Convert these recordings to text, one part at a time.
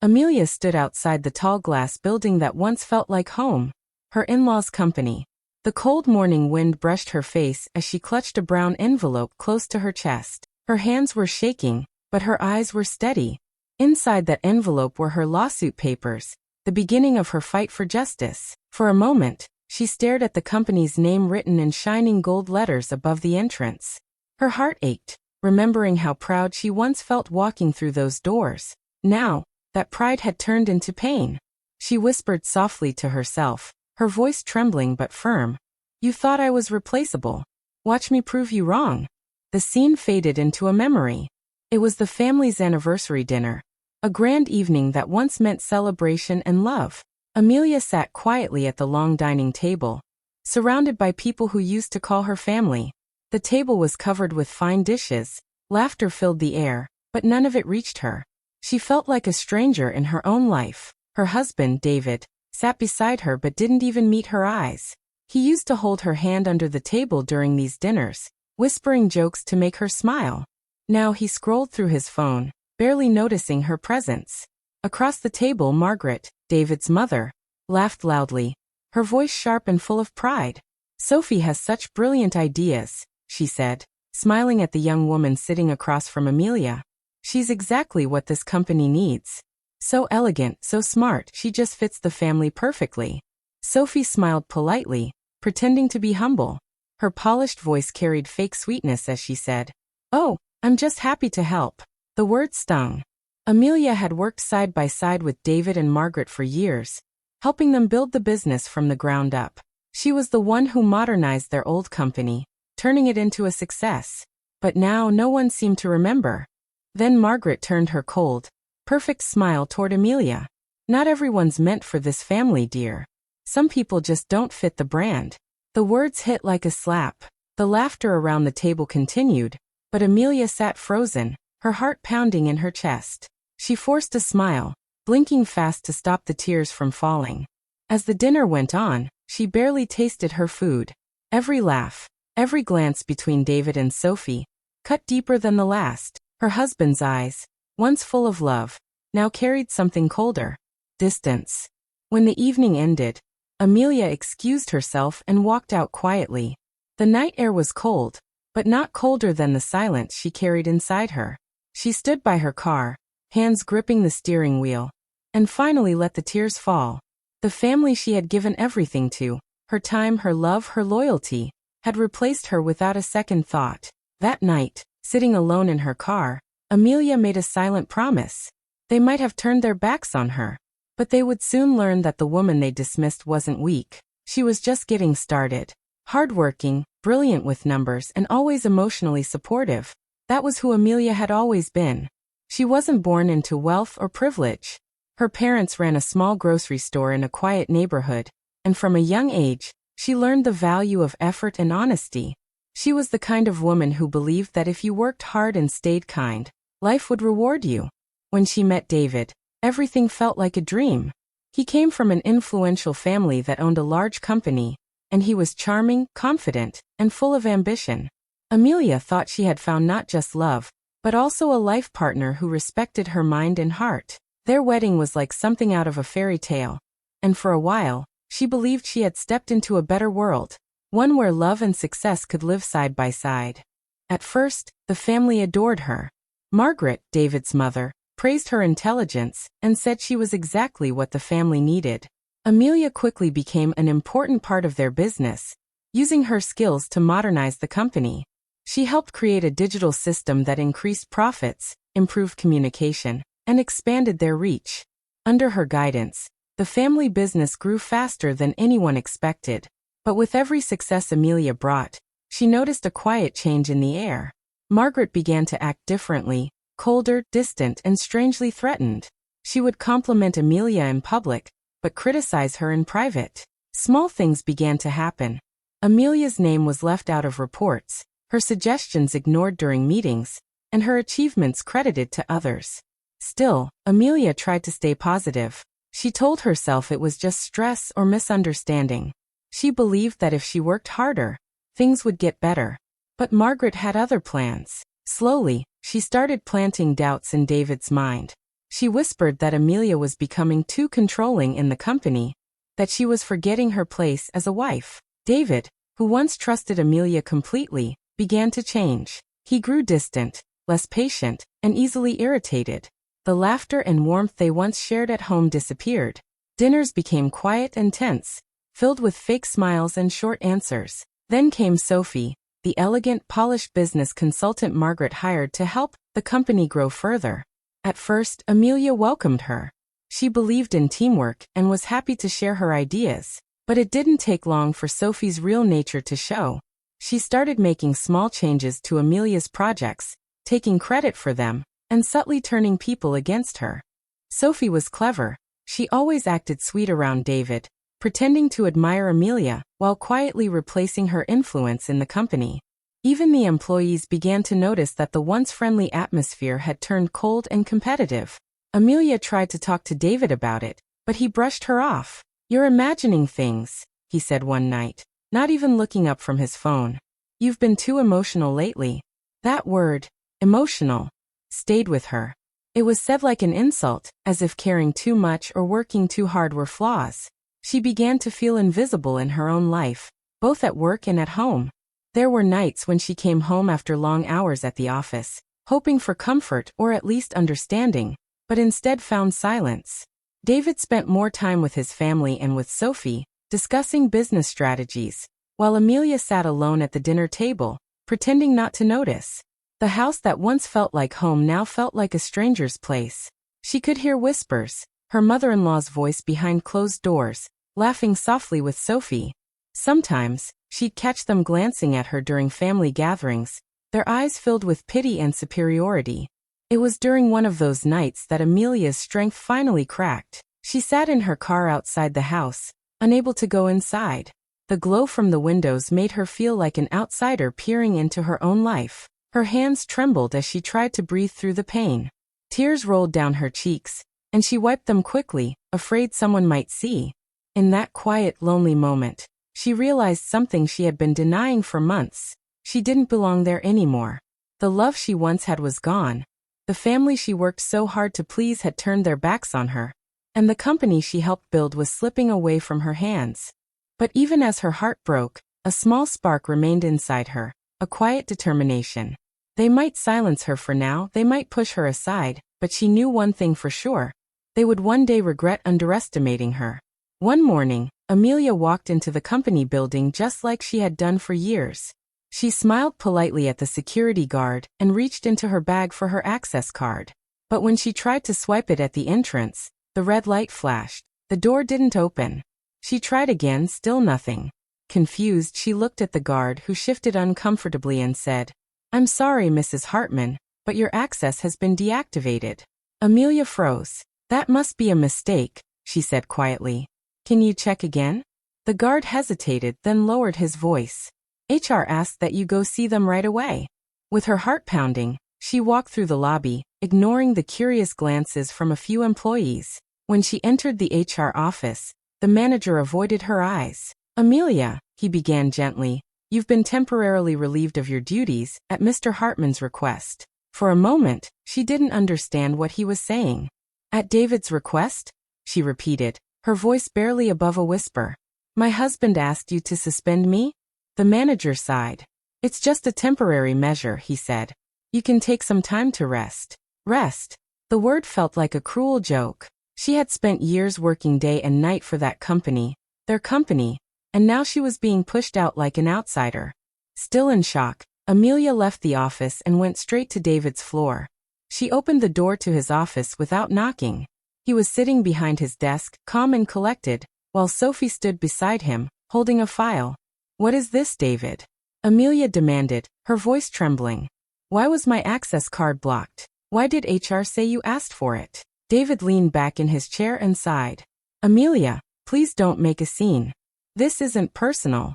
Amelia stood outside the tall glass building that once felt like home, her in-laws' company. The cold morning wind brushed her face as she clutched a brown envelope close to her chest. Her hands were shaking, but her eyes were steady. Inside that envelope were her lawsuit papers, the beginning of her fight for justice. For a moment, she stared at the company's name written in shining gold letters above the entrance. Her heart ached, remembering how proud she once felt walking through those doors. Now, that pride had turned into pain. She whispered softly to herself, her voice trembling but firm. "You thought I was replaceable. Watch me prove you wrong." The scene faded into a memory. It was the family's anniversary dinner, a grand evening that once meant celebration and love. Amelia sat quietly at the long dining table, surrounded by people who used to call her family. The table was covered with fine dishes, laughter filled the air, but none of it reached her. She felt like a stranger in her own life. Her husband, David, sat beside her but didn't even meet her eyes. He used to hold her hand under the table during these dinners, whispering jokes to make her smile. Now he scrolled through his phone, barely noticing her presence. Across the table, Margaret, David's mother, laughed loudly, her voice sharp and full of pride. "Sophie has such brilliant ideas," she said, smiling at the young woman sitting across from Amelia. "She's exactly what this company needs. So elegant, so smart, she just fits the family perfectly." Sophie smiled politely, pretending to be humble. Her polished voice carried fake sweetness as she said, "Oh, I'm just happy to help." The word stung. Amelia had worked side by side with David and Margaret for years, helping them build the business from the ground up. She was the one who modernized their old company, turning it into a success. But now no one seemed to remember. Then Margaret turned her cold, perfect smile toward Amelia. "Not everyone's meant for this family, dear. Some people just don't fit the brand." The words hit like a slap. The laughter around the table continued, but Amelia sat frozen, her heart pounding in her chest. She forced a smile, blinking fast to stop the tears from falling. As the dinner went on, she barely tasted her food. Every laugh, every glance between David and Sophie, cut deeper than the last. Her husband's eyes, once full of love, now carried something colder. Distance. When the evening ended, Amelia excused herself and walked out quietly. The night air was cold, but not colder than the silence she carried inside her. She stood by her car, hands gripping the steering wheel, and finally let the tears fall. The family she had given everything to, her time, her love, her loyalty, had replaced her without a second thought. That night, sitting alone in her car, Amelia made a silent promise. They might have turned their backs on her, but they would soon learn that the woman they dismissed wasn't weak. She was just getting started. Hardworking, brilliant with numbers, and always emotionally supportive. That was who Amelia had always been. She wasn't born into wealth or privilege. Her parents ran a small grocery store in a quiet neighborhood, and from a young age, she learned the value of effort and honesty. She was the kind of woman who believed that if you worked hard and stayed kind, life would reward you. When she met David, everything felt like a dream. He came from an influential family that owned a large company, and he was charming, confident, and full of ambition. Amelia thought she had found not just love, but also a life partner who respected her mind and heart. Their wedding was like something out of a fairy tale, and for a while, she believed she had stepped into a better world. One where love and success could live side by side. At first, the family adored her. Margaret, David's mother, praised her intelligence and said she was exactly what the family needed. Amelia quickly became an important part of their business, using her skills to modernize the company. She helped create a digital system that increased profits, improved communication, and expanded their reach. Under her guidance, the family business grew faster than anyone expected. But with every success Amelia brought, she noticed a quiet change in the air. Margaret began to act differently, colder, distant, and strangely threatened. She would compliment Amelia in public, but criticize her in private. Small things began to happen. Amelia's name was left out of reports, her suggestions ignored during meetings, and her achievements credited to others. Still, Amelia tried to stay positive. She told herself it was just stress or misunderstanding. She believed that if she worked harder, things would get better. But Margaret had other plans. Slowly, she started planting doubts in David's mind. She whispered that Amelia was becoming too controlling in the company, that she was forgetting her place as a wife. David, who once trusted Amelia completely, began to change. He grew distant, less patient, and easily irritated. The laughter and warmth they once shared at home disappeared. Dinners became quiet and tense, filled with fake smiles and short answers. Then came Sophie, the elegant, polished business consultant Margaret hired to help the company grow further. At first, Amelia welcomed her. She believed in teamwork and was happy to share her ideas. But it didn't take long for Sophie's real nature to show. She started making small changes to Amelia's projects, taking credit for them, and subtly turning people against her. Sophie was clever. She always acted sweet around David, pretending to admire Amelia, while quietly replacing her influence in the company. Even the employees began to notice that the once friendly atmosphere had turned cold and competitive. Amelia tried to talk to David about it, but he brushed her off. "You're imagining things," he said one night, not even looking up from his phone. "You've been too emotional lately." That word, emotional, stayed with her. It was said like an insult, as if caring too much or working too hard were flaws. She began to feel invisible in her own life, both at work and at home. There were nights when she came home after long hours at the office, hoping for comfort or at least understanding, but instead found silence. David spent more time with his family and with Sophie, discussing business strategies, while Amelia sat alone at the dinner table, pretending not to notice. The house that once felt like home now felt like a stranger's place. She could hear whispers, her mother-in-law's voice behind closed doors, laughing softly with Sophie. Sometimes, she'd catch them glancing at her during family gatherings, their eyes filled with pity and superiority. It was during one of those nights that Amelia's strength finally cracked. She sat in her car outside the house, unable to go inside. The glow from the windows made her feel like an outsider peering into her own life. Her hands trembled as she tried to breathe through the pain. Tears rolled down her cheeks, and she wiped them quickly, afraid someone might see. In that quiet, lonely moment, she realized something she had been denying for months. She didn't belong there anymore. The love she once had was gone. The family she worked so hard to please had turned their backs on her, and the company she helped build was slipping away from her hands. But even as her heart broke, a small spark remained inside her, a quiet determination. They might silence her for now, they might push her aside, but she knew one thing for sure. They would one day regret underestimating her. One morning, Amelia walked into the company building just like she had done for years. She smiled politely at the security guard and reached into her bag for her access card. But when she tried to swipe it at the entrance, the red light flashed. The door didn't open. She tried again, still nothing. Confused, she looked at the guard, who shifted uncomfortably and said, "I'm sorry, Mrs. Hartman, but your access has been deactivated." Amelia froze. "That must be a mistake," she said quietly. "Can you check again?" The guard hesitated, then lowered his voice. "HR asked that you go see them right away." With her heart pounding, she walked through the lobby, ignoring the curious glances from a few employees. When she entered the HR office, the manager avoided her eyes. "Amelia," he began gently, "you've been temporarily relieved of your duties, at Mr. Hartman's request." For a moment, she didn't understand what he was saying. "At David's request?" she repeated, her voice barely above a whisper. "My husband asked you to suspend me?" The manager sighed. "It's just a temporary measure," he said. "You can take some time to rest." Rest. The word felt like a cruel joke. She had spent years working day and night for that company, their company, and now she was being pushed out like an outsider. Still in shock, Amelia left the office and went straight to David's floor. She opened the door to his office without knocking. He was sitting behind his desk, calm and collected, while Sophie stood beside him, holding a file. "What is this, David?" Amelia demanded, her voice trembling. "Why was my access card blocked? Why did HR say you asked for it?" David leaned back in his chair and sighed. "Amelia, please don't make a scene. This isn't personal."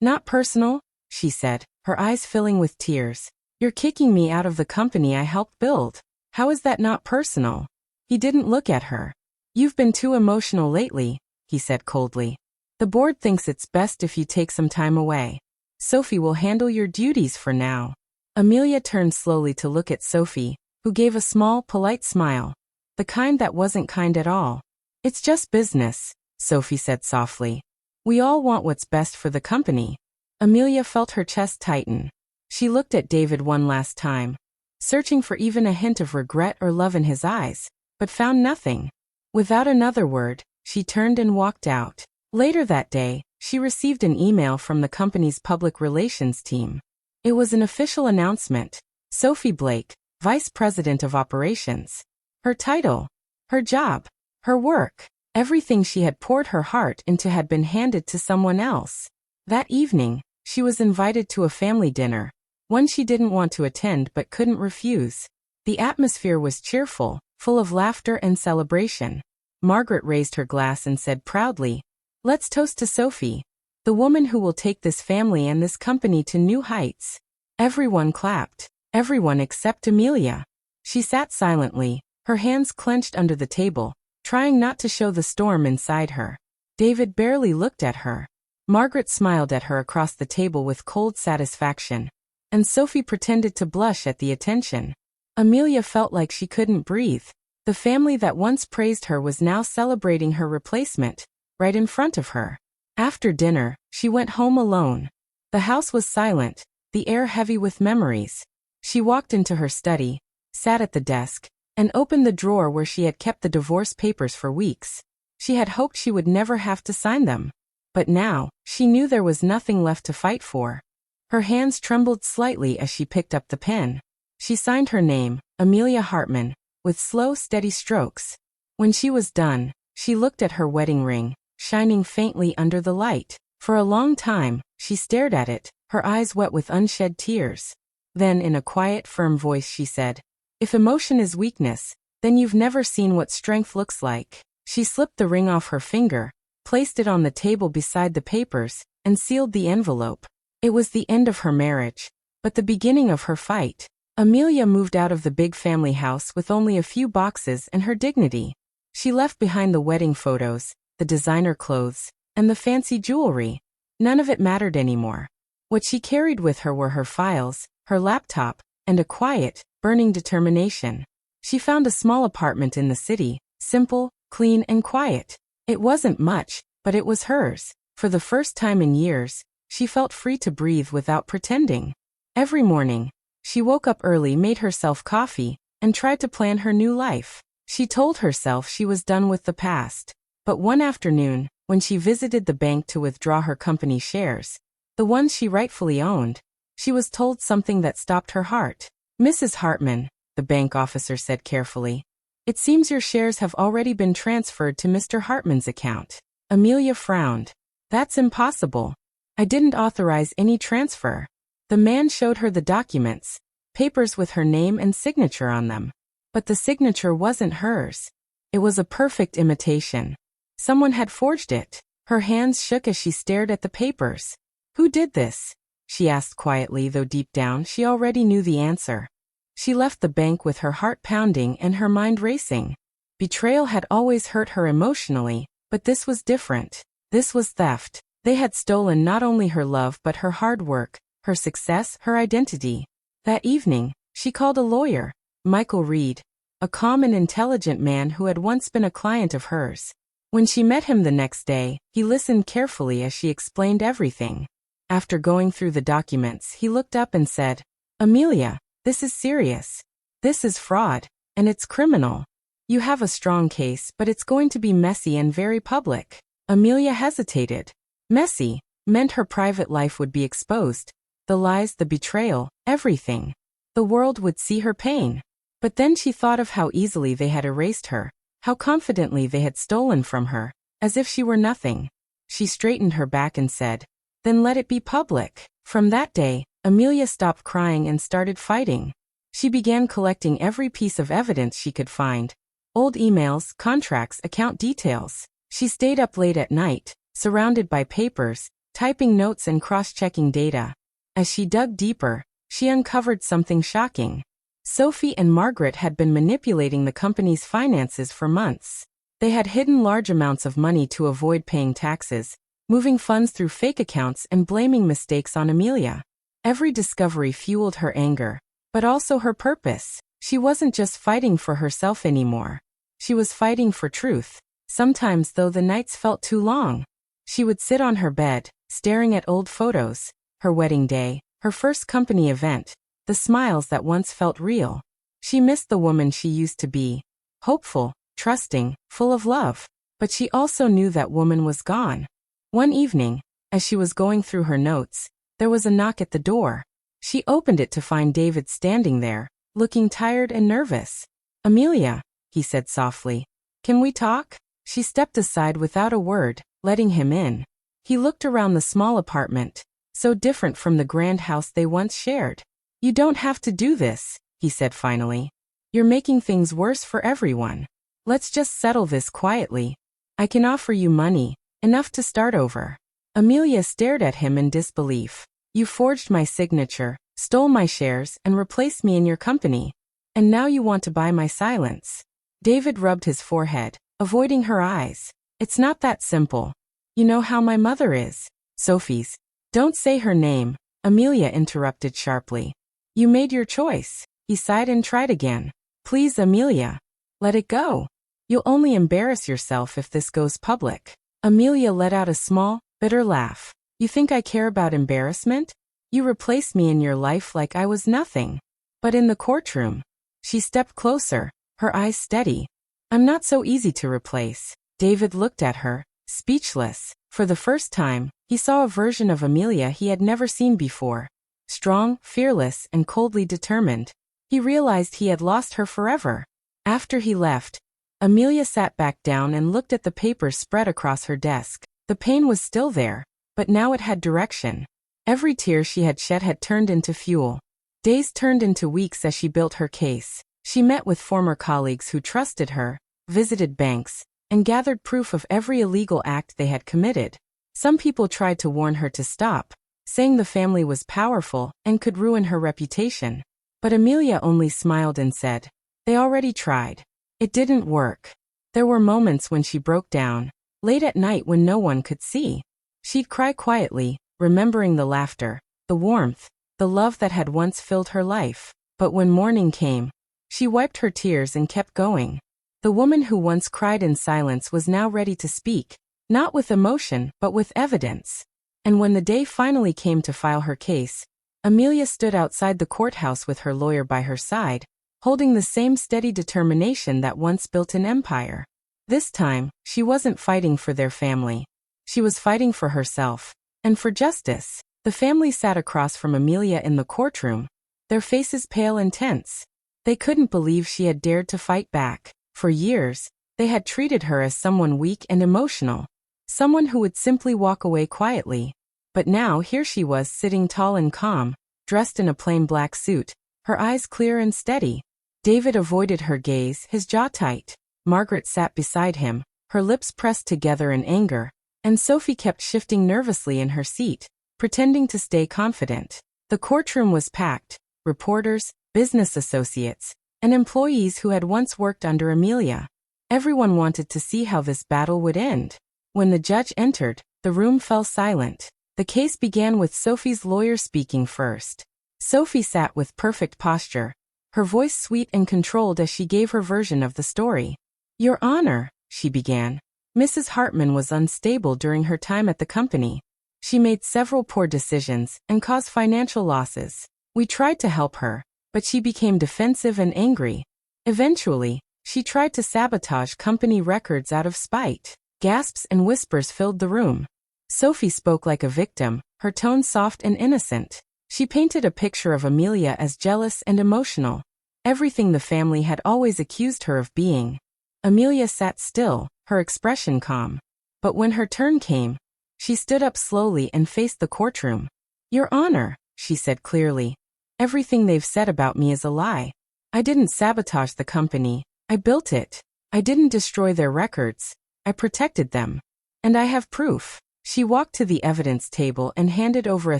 "Not personal," she said, her eyes filling with tears. "You're kicking me out of the company I helped build. How is that not personal?" He didn't look at her. "You've been too emotional lately," he said coldly. "The board thinks it's best if you take some time away. Sophie will handle your duties for now." Amelia turned slowly to look at Sophie, who gave a small, polite smile. the kind that wasn't kind at all. It's just business, Sophie said softly. We all want what's best for the company. Amelia felt her chest tighten. She looked at David one last time, searching for even a hint of regret or love in his eyes, but found nothing. Without another word, she turned and walked out. Later that day, she received an email from the company's public relations team. It was an official announcement. Sophie Blake, Vice President of Operations. Her title, her job, her work, everything she had poured her heart into had been handed to someone else. That evening, she was invited to a family dinner, one she didn't want to attend but couldn't refuse. The atmosphere was cheerful, full of laughter and celebration. Margaret raised her glass and said proudly, "Let's toast to Sophie, the woman who will take this family and this company to new heights." Everyone clapped, everyone except Amelia. She sat silently, her hands clenched under the table, trying not to show the storm inside her. David barely looked at her. Margaret smiled at her across the table with cold satisfaction, and Sophie pretended to blush at the attention. Amelia felt like she couldn't breathe. The family that once praised her was now celebrating her replacement, right in front of her. After dinner, she went home alone. The house was silent, the air heavy with memories. She walked into her study, sat at the desk, and opened the drawer where she had kept the divorce papers for weeks. She had hoped she would never have to sign them. But now, she knew there was nothing left to fight for. Her hands trembled slightly as she picked up the pen. She signed her name, Amelia Hartman, with slow, steady strokes. When she was done, she looked at her wedding ring, shining faintly under the light. For a long time, she stared at it, her eyes wet with unshed tears. Then in a quiet, firm voice she said, "If emotion is weakness, then you've never seen what strength looks like." She slipped the ring off her finger, placed it on the table beside the papers, and sealed the envelope. It was the end of her marriage, but the beginning of her fight. Amelia moved out of the big family house with only a few boxes and her dignity. She left behind the wedding photos, the designer clothes, and the fancy jewelry. None of it mattered anymore. What she carried with her were her files, her laptop, and a quiet, burning determination. She found a small apartment in the city, simple, clean, and quiet. It wasn't much, but it was hers. For the first time in years, she felt free to breathe without pretending. Every morning, she woke up early, made herself coffee, and tried to plan her new life. She told herself she was done with the past. But one afternoon, when she visited the bank to withdraw her company shares, the ones she rightfully owned, she was told something that stopped her heart. "Mrs. Hartman," the bank officer said carefully, "it seems your shares have already been transferred to Mr. Hartman's account." Amelia frowned. "That's impossible. I didn't authorize any transfer." The man showed her the documents, papers with her name and signature on them. But the signature wasn't hers. It was a perfect imitation. Someone had forged it. Her hands shook as she stared at the papers. "Who did this?" she asked quietly, though deep down she already knew the answer. She left the bank with her heart pounding and her mind racing. Betrayal had always hurt her emotionally, but this was different. This was theft. They had stolen not only her love but her hard work, her success, her identity. That evening, she called a lawyer, Michael Reed, a calm and intelligent man who had once been a client of hers. When she met him the next day, he listened carefully as she explained everything. After going through the documents, he looked up and said, "Amelia, this is serious. This is fraud, and it's criminal. You have a strong case, but it's going to be messy and very public." Amelia hesitated. Messy meant her private life would be exposed. The lies, the betrayal, everything. The world would see her pain. But then she thought of how easily they had erased her, how confidently they had stolen from her, as if she were nothing. She straightened her back and said, "Then let it be public." From that day, Amelia stopped crying and started fighting. She began collecting every piece of evidence she could find. Old emails, contracts, account details. She stayed up late at night, surrounded by papers, typing notes and cross-checking data. As she dug deeper, she uncovered something shocking. Sophie and Margaret had been manipulating the company's finances for months. They had hidden large amounts of money to avoid paying taxes, moving funds through fake accounts and blaming mistakes on Amelia. Every discovery fueled her anger, but also her purpose. She wasn't just fighting for herself anymore. She was fighting for truth. Sometimes, though the nights felt too long, she would sit on her bed, staring at old photos, her wedding day, her first company event, the smiles that once felt real. She missed the woman she used to be, hopeful, trusting, full of love. But she also knew that woman was gone. One evening, as she was going through her notes, there was a knock at the door. She opened it to find David standing there, looking tired and nervous. "Amelia," he said softly. "Can we talk?" She stepped aside without a word, letting him in. He looked around the small apartment, so different from the grand house they once shared. "You don't have to do this," he said finally. "You're making things worse for everyone. Let's just settle this quietly. I can offer you money, enough to start over." Amelia stared at him in disbelief. "You forged my signature, stole my shares, and replaced me in your company. And now you want to buy my silence." David rubbed his forehead, avoiding her eyes. "It's not that simple. You know how my mother is." "Sophie's." "Don't say her name," Amelia interrupted sharply. "You made your choice." He sighed and tried again. "Please, Amelia. Let it go. You'll only embarrass yourself if this goes public." Amelia let out a small, bitter laugh. "You think I care about embarrassment? You replaced me in your life like I was nothing. But in the courtroom." She stepped closer, her eyes steady. "I'm not so easy to replace." David looked at her, speechless. For the first time, he saw a version of Amelia he had never seen before. Strong, fearless, and coldly determined. He realized he had lost her forever. After he left, Amelia sat back down and looked at the papers spread across her desk. The pain was still there, but now it had direction. Every tear she had shed had turned into fuel. Days turned into weeks as she built her case. She met with former colleagues who trusted her, visited banks, and gathered proof of every illegal act they had committed. Some people tried to warn her to stop, saying the family was powerful and could ruin her reputation. But Amelia only smiled and said, "They already tried. It didn't work." There were moments when she broke down, late at night when no one could see. She'd cry quietly, remembering the laughter, the warmth, the love that had once filled her life. But when morning came, she wiped her tears and kept going. The woman who once cried in silence was now ready to speak, not with emotion, but with evidence. And when the day finally came to file her case, Amelia stood outside the courthouse with her lawyer by her side, holding the same steady determination that once built an empire. This time, she wasn't fighting for their family. She was fighting for herself, and for justice. The family sat across from Amelia in the courtroom, their faces pale and tense. They couldn't believe she had dared to fight back. For years, they had treated her as someone weak and emotional, someone who would simply walk away quietly. But now here she was sitting tall and calm, dressed in a plain black suit, her eyes clear and steady. David avoided her gaze, his jaw tight. Margaret sat beside him, her lips pressed together in anger, and Sophie kept shifting nervously in her seat, pretending to stay confident. The courtroom was packed, reporters, business associates, and employees who had once worked under Amelia. Everyone wanted to see how this battle would end. When the judge entered, the room fell silent. The case began with Sophie's lawyer speaking first. Sophie sat with perfect posture, her voice sweet and controlled as she gave her version of the story. "Your Honor," she began, "Mrs. Hartman was unstable during her time at the company. She made several poor decisions and caused financial losses. We tried to help her, but she became defensive and angry. Eventually, she tried to sabotage company records out of spite." Gasps and whispers filled the room. Sophie spoke like a victim, her tone soft and innocent. She painted a picture of Amelia as jealous and emotional, everything the family had always accused her of being. Amelia sat still, her expression calm. But when her turn came, she stood up slowly and faced the courtroom. "Your Honor," she said clearly, "everything they've said about me is a lie. I didn't sabotage the company. I built it. I didn't destroy their records. I protected them. And I have proof." She walked to the evidence table and handed over a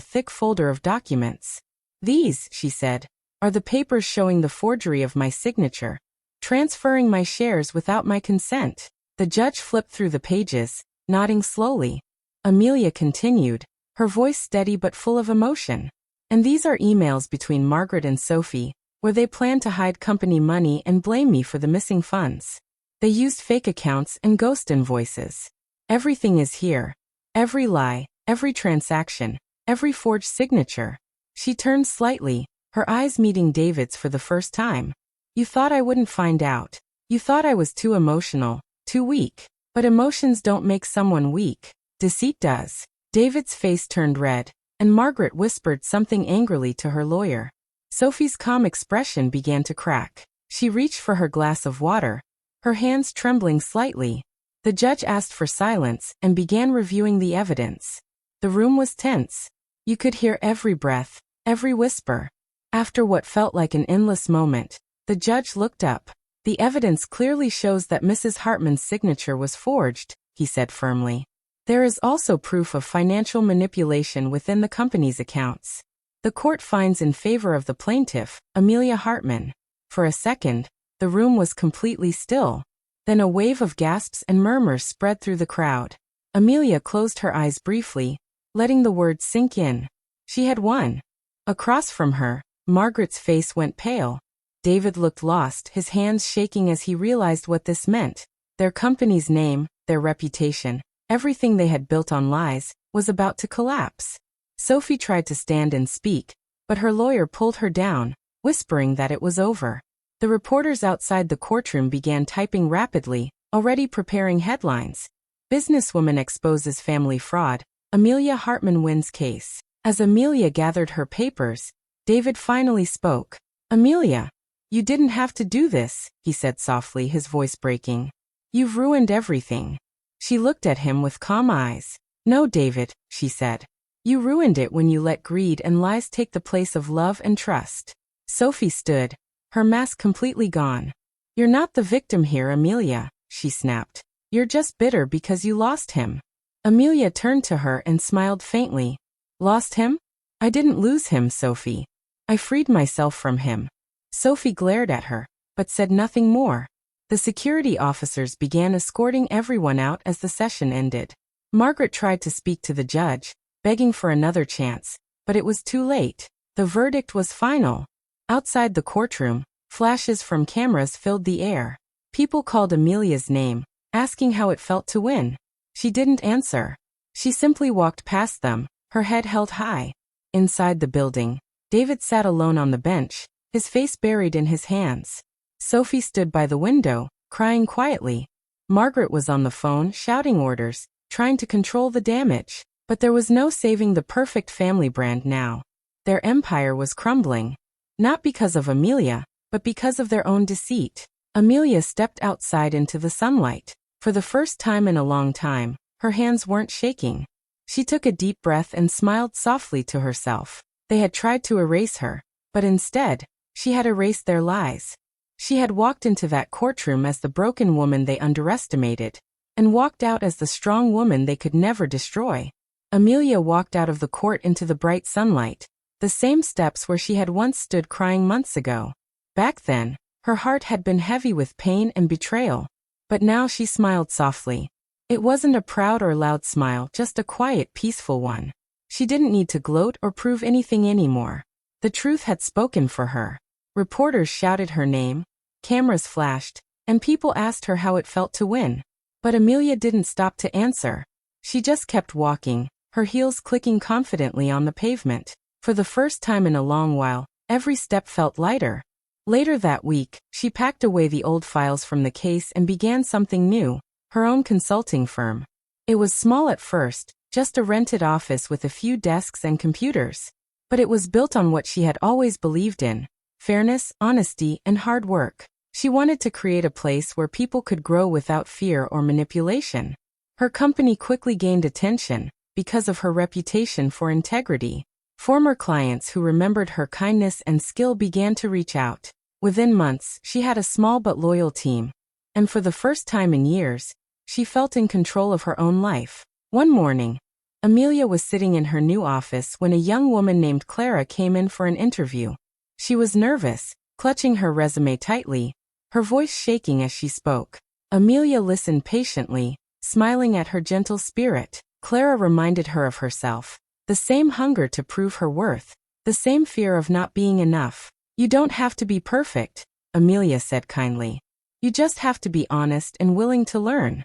thick folder of documents. "These," she said, "are the papers showing the forgery of my signature, transferring my shares without my consent." The judge flipped through the pages, nodding slowly. Amelia continued, her voice steady but full of emotion. "And these are emails between Margaret and Sophie, where they plan to hide company money and blame me for the missing funds. They used fake accounts and ghost invoices. Everything is here. Every lie, every transaction, every forged signature. She turned slightly, her eyes meeting David's for the first time. You thought I wouldn't find out. You thought I was too emotional, too weak. But emotions don't make someone weak. Deceit does. David's face turned red, and Margaret whispered something angrily to her lawyer. Sophie's calm expression began to crack. She reached for her glass of water, her hands trembling slightly. The judge asked for silence and began reviewing the evidence. The room was tense. You could hear every breath, every whisper. After what felt like an endless moment, the judge looked up. The evidence clearly shows that Mrs. Hartman's signature was forged, he said firmly. There is also proof of financial manipulation within the company's accounts. The court finds in favor of the plaintiff, Amelia Hartman. For a second, the room was completely still. Then a wave of gasps and murmurs spread through the crowd. Amelia closed her eyes briefly, letting the words sink in. She had won. Across from her, Margaret's face went pale. David looked lost, his hands shaking as he realized what this meant. Their company's name, their reputation, everything they had built on lies, was about to collapse. Sophie tried to stand and speak, but her lawyer pulled her down, whispering that it was over. The reporters outside the courtroom began typing rapidly, already preparing headlines. Businesswoman exposes family fraud. Amelia Hartman wins case. As Amelia gathered her papers, David finally spoke. Amelia, you didn't have to do this, he said softly, his voice breaking. You've ruined everything. She looked at him with calm eyes. No, David, she said. You ruined it when you let greed and lies take the place of love and trust. Sophie stood, her mask completely gone. You're not the victim here, Amelia, she snapped. You're just bitter because you lost him. Amelia turned to her and smiled faintly. Lost him? I didn't lose him, Sophie. I freed myself from him. Sophie glared at her, but said nothing more. The security officers began escorting everyone out as the session ended. Margaret tried to speak to the judge, begging for another chance, but it was too late. The verdict was final. Outside the courtroom, flashes from cameras filled the air. People called Amelia's name, asking how it felt to win. She didn't answer. She simply walked past them, her head held high. Inside the building, David sat alone on the bench, his face buried in his hands. Sophie stood by the window, crying quietly. Margaret was on the phone, shouting orders, trying to control the damage. But there was no saving the perfect family brand now. Their empire was crumbling. Not because of Amelia, but because of their own deceit. Amelia stepped outside into the sunlight. For the first time in a long time, her hands weren't shaking. She took a deep breath and smiled softly to herself. They had tried to erase her, but instead, she had erased their lies. She had walked into that courtroom as the broken woman they underestimated, and walked out as the strong woman they could never destroy. Amelia walked out of the court into the bright sunlight, the same steps where she had once stood crying months ago. Back then, her heart had been heavy with pain and betrayal, but now she smiled softly. It wasn't a proud or loud smile, just a quiet, peaceful one. She didn't need to gloat or prove anything anymore. The truth had spoken for her. Reporters shouted her name, cameras flashed, and people asked her how it felt to win. But Amelia didn't stop to answer. She just kept walking, her heels clicking confidently on the pavement. For the first time in a long while, every step felt lighter. Later that week, she packed away the old files from the case and began something new, her own consulting firm. It was small at first, just a rented office with a few desks and computers. But it was built on what she had always believed in: fairness, honesty, and hard work. She wanted to create a place where people could grow without fear or manipulation. Her company quickly gained attention because of her reputation for integrity. Former clients who remembered her kindness and skill began to reach out. Within months, she had a small but loyal team. And for the first time in years, she felt in control of her own life. One morning, Amelia was sitting in her new office when a young woman named Clara came in for an interview. She was nervous, clutching her resume tightly, her voice shaking as she spoke. Amelia listened patiently, smiling at her gentle spirit. Clara reminded her of herself. The same hunger to prove her worth, the same fear of not being enough. You don't have to be perfect, Amelia said kindly. You just have to be honest and willing to learn.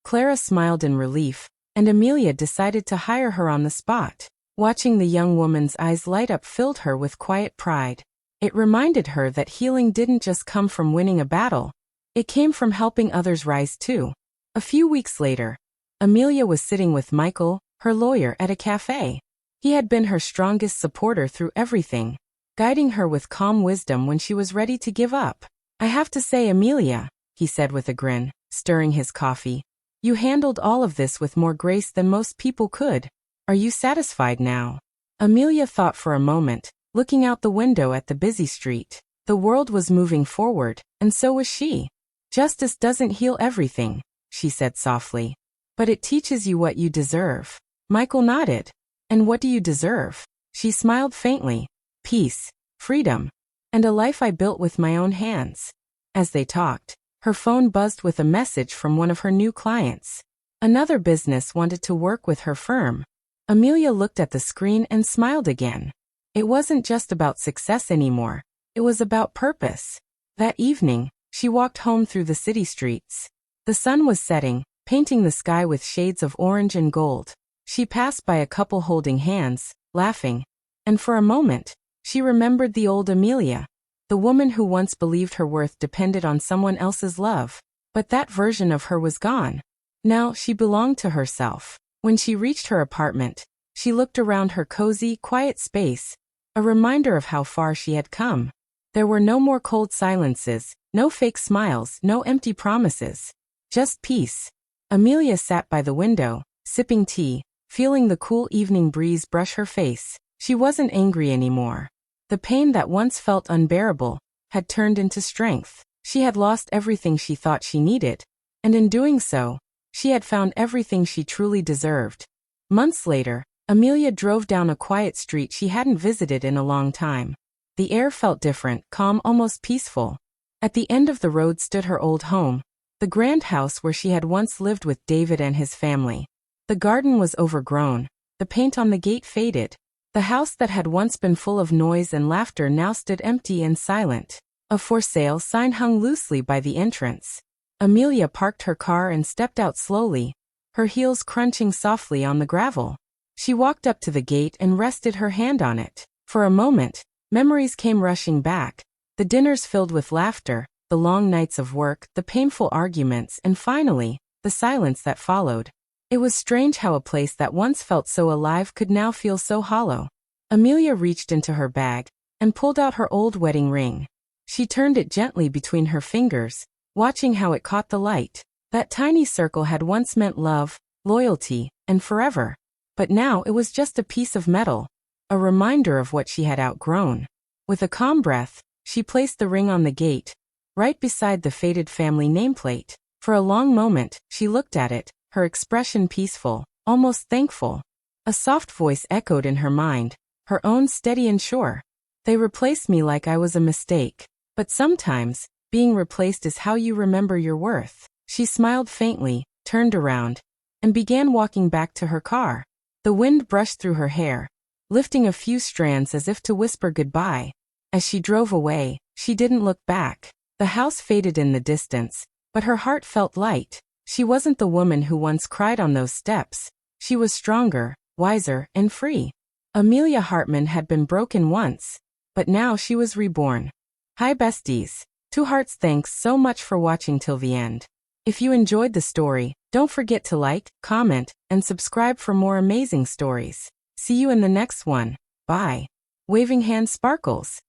Clara smiled in relief, and Amelia decided to hire her on the spot. Watching the young woman's eyes light up filled her with quiet pride. It reminded her that healing didn't just come from winning a battle. It came from helping others rise too. A few weeks later, Amelia was sitting with Michael, her lawyer, at a cafe. He had been her strongest supporter through everything, guiding her with calm wisdom when she was ready to give up. I have to say, Amelia, he said with a grin, stirring his coffee, you handled all of this with more grace than most people could. Are you satisfied now? Amelia thought for a moment, looking out the window at the busy street. The world was moving forward, and so was she. Justice doesn't heal everything, she said softly, but it teaches you what you deserve. Michael nodded. And what do you deserve? She smiled faintly. Peace, freedom, and a life I built with my own hands. As they talked, her phone buzzed with a message from one of her new clients. Another business wanted to work with her firm. Amelia looked at the screen and smiled again. It wasn't just about success anymore. It was about purpose. That evening, she walked home through the city streets. The sun was setting, painting the sky with shades of orange and gold. She passed by a couple holding hands, laughing, and for a moment, she remembered the old Amelia, the woman who once believed her worth depended on someone else's love. But that version of her was gone. Now she belonged to herself. When she reached her apartment, she looked around her cozy, quiet space, a reminder of how far she had come. There were no more cold silences, no fake smiles, no empty promises. Just peace. Amelia sat by the window, sipping tea, feeling the cool evening breeze brush her face. She wasn't angry anymore. The pain that once felt unbearable had turned into strength. She had lost everything she thought she needed, and in doing so, she had found everything she truly deserved. Months later, Amelia drove down a quiet street she hadn't visited in a long time. The air felt different, calm, almost peaceful. At the end of the road stood her old home, the grand house where she had once lived with David and his family. The garden was overgrown, the paint on the gate faded. The house that had once been full of noise and laughter now stood empty and silent. A for sale sign hung loosely by the entrance. Amelia parked her car and stepped out slowly, her heels crunching softly on the gravel. She walked up to the gate and rested her hand on it. For a moment, memories came rushing back. The dinners filled with laughter, the long nights of work, the painful arguments, and finally, the silence that followed. It was strange how a place that once felt so alive could now feel so hollow. Amelia reached into her bag and pulled out her old wedding ring. She turned it gently between her fingers, watching how it caught the light. That tiny circle had once meant love, loyalty, and forever. But now it was just a piece of metal, a reminder of what she had outgrown. With a calm breath, she placed the ring on the gate, right beside the faded family nameplate. For a long moment, she looked at it, her expression peaceful, almost thankful. A soft voice echoed in her mind, her own steady and sure. They replaced me like I was a mistake. But sometimes, being replaced is how you remember your worth. She smiled faintly, turned around, and began walking back to her car. The wind brushed through her hair, lifting a few strands as if to whisper goodbye. As she drove away, she didn't look back. The house faded in the distance, but her heart felt light. She wasn't the woman who once cried on those steps. She was stronger, wiser, and free. Amelia Hartman had been broken once, but now she was reborn. Hi besties. Two Hearts, thanks so much for watching till the end. If you enjoyed the story, don't forget to like, comment, and subscribe for more amazing stories. See you in the next one. Bye. Waving hand sparkles.